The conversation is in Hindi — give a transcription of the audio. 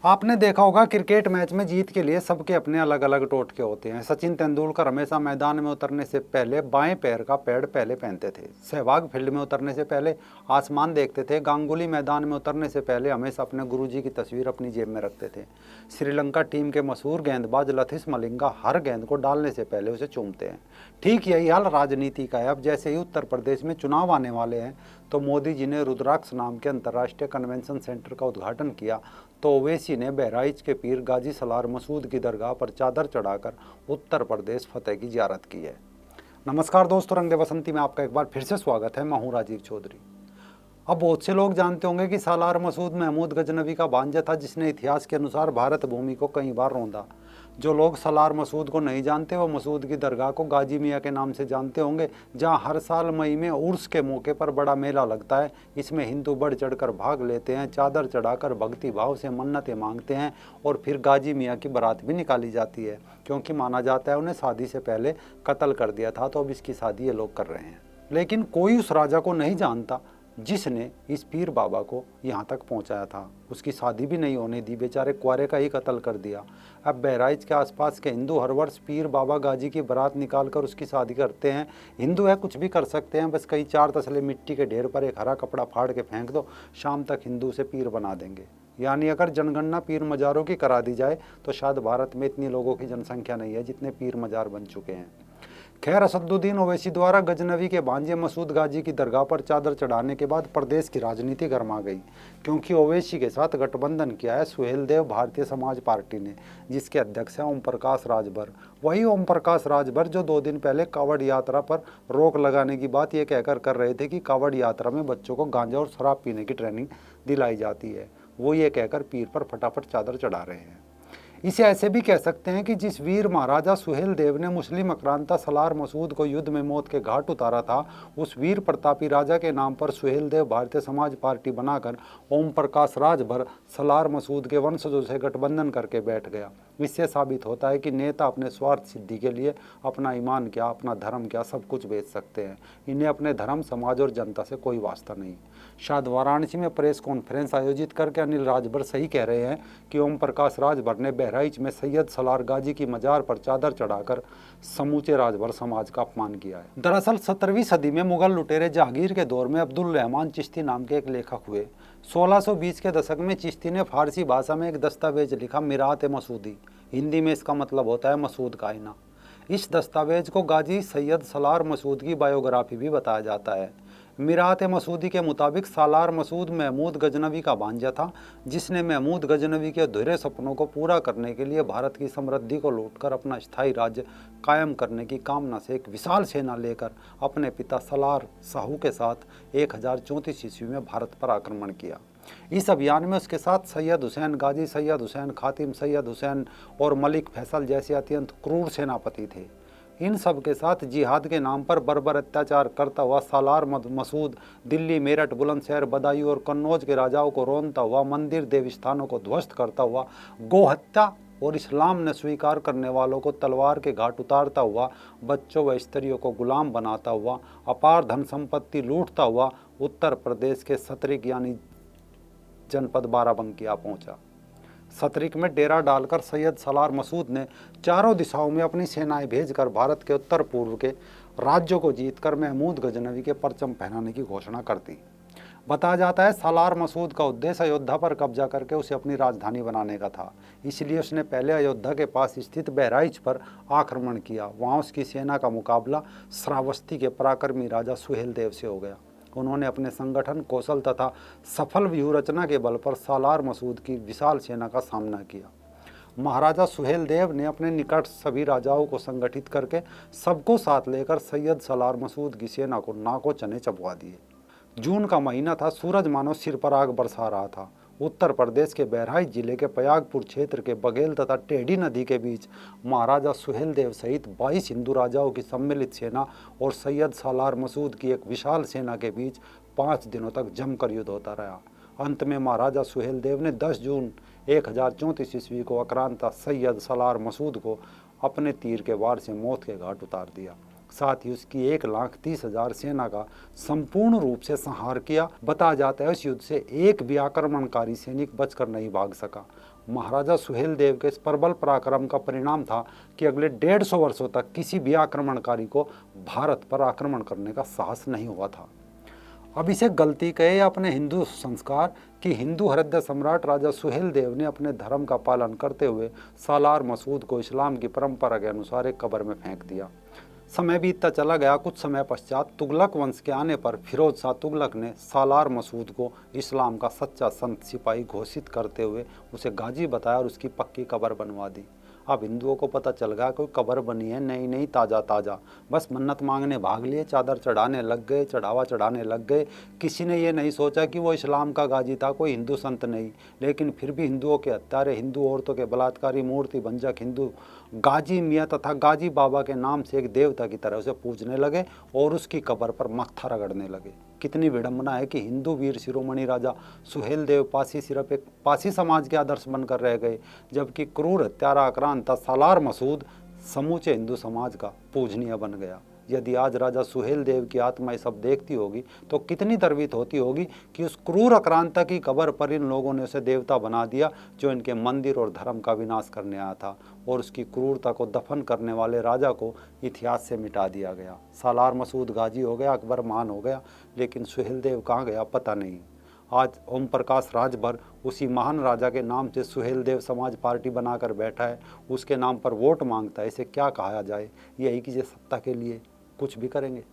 आपने देखा होगा क्रिकेट मैच में जीत के लिए सबके अपने अलग अलग टोटके होते हैं। सचिन तेंदुलकर हमेशा मैदान में उतरने से पहले बाएं पैर का पैड पहले पहनते थे। सहवाग फील्ड में उतरने से पहले आसमान देखते थे। गांगुली मैदान में उतरने से पहले हमेशा अपने गुरुजी की तस्वीर अपनी जेब में रखते थे। श्रीलंका टीम के मशहूर गेंदबाज लथिस मलिंगा हर गेंद को डालने से पहले उसे चूमते हैं। ठीक यही हाल राजनीति का है। अब जैसे ही उत्तर प्रदेश में चुनाव आने वाले हैं तो मोदी जी ने रुद्राक्ष नाम के अंतर्राष्ट्रीय कन्वेंशन सेंटर का उद्घाटन किया तो ओवैसी ने बहराइच के पीर गाजी सलार मसूद की दरगाह पर चादर चढ़ाकर उत्तर प्रदेश फतेह की जियारत की है। नमस्कार दोस्तों, रंग दे बसंती में आपका एक बार फिर से स्वागत है। मैं हूं राजीव चौधरी। अब बहुत से लोग जानते होंगे कि सालार मसूद महमूद गजनवी का भांजा था जिसने इतिहास के अनुसार भारत भूमि को कई बार रौंदा। जो लोग सालार मसूद को नहीं जानते वो मसूद की दरगाह को गाजी मियाँ के नाम से जानते होंगे, जहां हर साल मई में उर्स के मौके पर बड़ा मेला लगता है। इसमें हिंदू बढ़ चढ़कर भाग लेते हैं, चादर चढ़ाकर भक्ति भाव से मन्नतें मांगते हैं और फिर गाजी मियाँ की बारात भी निकाली जाती है, क्योंकि माना जाता है उन्हें शादी से पहले कत्ल कर दिया था, तो अब इसकी शादी ये लोग कर रहे हैं। लेकिन कोई उस राजा को नहीं जानता जिसने इस पीर बाबा को यहाँ तक पहुँचाया था। उसकी शादी भी नहीं होने दी, बेचारे कुंवारे का ही कत्ल कर दिया। अब बहराइच के आसपास के हिंदू हर वर्ष पीर बाबा गाजी की बारात निकाल कर उसकी शादी करते हैं। हिंदू है, कुछ भी कर सकते हैं, बस कई चार तसले मिट्टी के ढेर पर एक हरा कपड़ा फाड़ के फेंक दो, शाम तक हिंदू से पीर बना देंगे। यानी अगर जनगणना पीर मज़ारों की करा दी जाए तो शायद भारत में इतनी लोगों की जनसंख्या नहीं है जितने पीर मज़ार बन चुके हैं। खैर, असदुद्दीन ओवैसी द्वारा गजनवी के भांजे मसूद गाजी की दरगाह पर चादर चढ़ाने के बाद प्रदेश की राजनीति गर्मा गई, क्योंकि ओवैसी के साथ गठबंधन किया है सुहेलदेव भारतीय समाज पार्टी ने, जिसके अध्यक्ष हैं ओम प्रकाश राजभर। वही ओम प्रकाश राजभर जो 2 दिन पहले कावड़ यात्रा पर रोक लगाने की बात ये कहकर कर रहे थे कि कावड़ यात्रा में बच्चों को गांजा और शराब पीने की ट्रेनिंग दिलाई जाती है, वो ये कहकर पीर पर फटाफट चादर चढ़ा रहे हैं। इसे ऐसे भी कह सकते हैं कि जिस वीर महाराजा सुहेल देव ने मुस्लिम आक्रांता सलार मसूद को युद्ध में मौत के घाट उतारा था, उस वीर प्रतापी राजा के नाम पर सुहेल देव भारतीय समाज पार्टी बनाकर ओम प्रकाश राजभर सलार मसूद के वंशजों से गठबंधन करके बैठ गया। इससे साबित होता है कि नेता अपने स्वार्थ सिद्धि के लिए अपना ईमान क्या, अपना धर्म क्या, सब कुछ बेच सकते हैं। इन्हें अपने धर्म, समाज और जनता से कोई वास्ता नहीं। शायद वाराणसी में प्रेस कॉन्फ्रेंस आयोजित करके अनिल राजभर सही कह रहे हैं कि ओम प्रकाश राजभर ने बहराइच में सैयद सलार गाजी की मजार पर चादर चढ़ाकर समूचे राजभर समाज का अपमान किया है। दरअसल 17वीं सदी में मुगल लुटेरे जहांगीर के दौर में अब्दुल रहमान चिश्ती नाम के एक लेखक हुए। 1620 के दशक में चिश्ती ने फारसी भाषा में एक दस्तावेज लिखा, मिरात मसूदी। हिंदी में इसका मतलब होता है मसूद का आईना। इस दस्तावेज को गाजी सैयद सलार मसूद की बायोग्राफी भी बताया जाता है। मिरात मसूदी के मुताबिक सालार मसूद महमूद गजनवी का भांजा था, जिसने महमूद गजनवी के अधूरे सपनों को पूरा करने के लिए भारत की समृद्धि को लूटकर अपना स्थायी राज्य कायम करने की कामना से एक विशाल सेना लेकर अपने पिता सलार साहू के साथ 1034 ईस्वी में भारत पर आक्रमण किया। इस अभियान में उसके साथ सैयद हुसैन गाजी, सैयद हुसैन खातिम, सैयद हुसैन और मलिक फैसल जैसे अत्यंत क्रूर सेनापति थे। इन सब के साथ जिहाद के नाम पर बर्बर अत्याचार करता हुआ सालार मसूद दिल्ली, मेरठ, बुलंदशहर, बदायूं और कन्नौज के राजाओं को रोनता हुआ, मंदिर देवस्थानों को ध्वस्त करता हुआ, गोहत्या और इस्लाम ने स्वीकार करने वालों को तलवार के घाट उतारता हुआ, बच्चों व स्त्रियों को गुलाम बनाता हुआ, अपार धन संपत्ति लूटता हुआ उत्तर प्रदेश के सतरिक यानी जनपद बाराबंकिया पहुंचा। सतरिक में डेरा डालकर सैयद सलार मसूद ने चारों दिशाओं में अपनी सेनाएं भेजकर भारत के उत्तर पूर्व के राज्यों को जीतकर महमूद गजनवी के परचम पहनाने की घोषणा कर दी। बताया जाता है सलार मसूद का उद्देश्य अयोध्या पर कब्जा करके उसे अपनी राजधानी बनाने का था, इसलिए उसने पहले अयोध्या के पास स्थित बहराइच पर आक्रमण किया। वहाँ उसकी सेना का मुकाबला श्रावस्ती के पराक्रमी राजा सुहेल देव से हो गया। उन्होंने अपने संगठन, कौशल तथा सफल व्यूह रचना के बल पर सालार मसूद की विशाल सेना का सामना किया। महाराजा सुहेल देव ने अपने निकट सभी राजाओं को संगठित करके सबको साथ लेकर सैयद सलार मसूद की सेना को नाको चने चबवा दिए। जून का महीना था, सूरज मानो सिर पर आग बरसा रहा था। उत्तर प्रदेश के बहराइच जिले के पयागपुर क्षेत्र के बघेल तथा टेढ़ी नदी के बीच महाराजा सुहेल देव सहित 22 हिंदू राजाओं की सम्मिलित सेना और सैयद सालार मसूद की एक विशाल सेना के बीच 5 दिनों तक जमकर युद्ध होता रहा। अंत में महाराजा सुहेल देव ने 10 जून 1034 ईस्वी को आक्रांता सैयद सलार मसूद को अपने तीर के वार से मौत के घाट उतार दिया। साथ ही उसकी 1,30,000 सेना का संपूर्ण रूप से संहार किया। बताया जाता है उस युद्ध से एक भी आक्रमणकारी सैनिक बचकर नहीं भाग सका। महाराजा सुहेल देव के इस प्रबल पराक्रम का परिणाम था कि अगले 150 वर्षों तक किसी भी आक्रमणकारी को भारत पर आक्रमण करने का साहस नहीं हुआ था। अब इसे गलती कहे या अपने हिंदू संस्कार कि हिंदू हृदय सम्राट राजा सुहेल देव ने अपने धर्म का पालन करते हुए सालार मसूद को इस्लाम की परंपरा के अनुसार एक कब्र में फेंक दिया। समय बीतता चला गया। कुछ समय पश्चात तुगलक वंश के आने पर फिरोज शाह तुगलक ने सालार मसूद को इस्लाम का सच्चा संत सिपाही घोषित करते हुए उसे गाजी बताया और उसकी पक्की कब्र बनवा दी। अब हिंदुओं को पता चल गया कोई कब्र बनी है, नई नई ताज़ा ताज़ा, बस मन्नत मांगने भाग लिए, चादर चढ़ाने लग गए, चढ़ावा चढ़ाने लग गए। किसी ने ये नहीं सोचा कि वो इस्लाम का गाजी था, कोई हिंदू संत नहीं। लेकिन फिर भी हिंदुओं के हत्यारे, हिंदू औरतों के बलात्कारी, मूर्ति भंजक हिंदू गाजी मियाँ तथा गाजी बाबा के नाम से एक देवता की तरह उसे पूजने लगे और उसकी कब्र पर मत्था रगड़ने लगे। कितनी विडंबना है कि हिंदू वीर शिरोमणि राजा सुहेल देव पासी सिर्फ एक पासी समाज के आदर्श बनकर रह गए, जबकि क्रूर हत्यारा आक्रांत सालार मसूद समूचे हिंदू समाज का पूजनीय बन गया। यदि आज राजा सुहेल देव की आत्मा ये सब देखती होगी तो कितनी गर्वित होती होगी कि उस क्रूर आक्रांता की कब्र पर इन लोगों ने उसे देवता बना दिया जो इनके मंदिर और धर्म का विनाश करने आया था, और उसकी क्रूरता को दफन करने वाले राजा को इतिहास से मिटा दिया गया। सालार मसूद गाजी हो गया, अकबर मान हो गया, लेकिन सुहेल देव कहाँ गया पता नहीं। आज ओम प्रकाश राजभर उसी महान राजा के नाम से सुहेल देव समाज पार्टी बनाकर बैठा है, उसके नाम पर वोट मांगता है। इसे क्या कहा जाए? यही कि ये सत्ता के लिए कुछ भी करेंगे।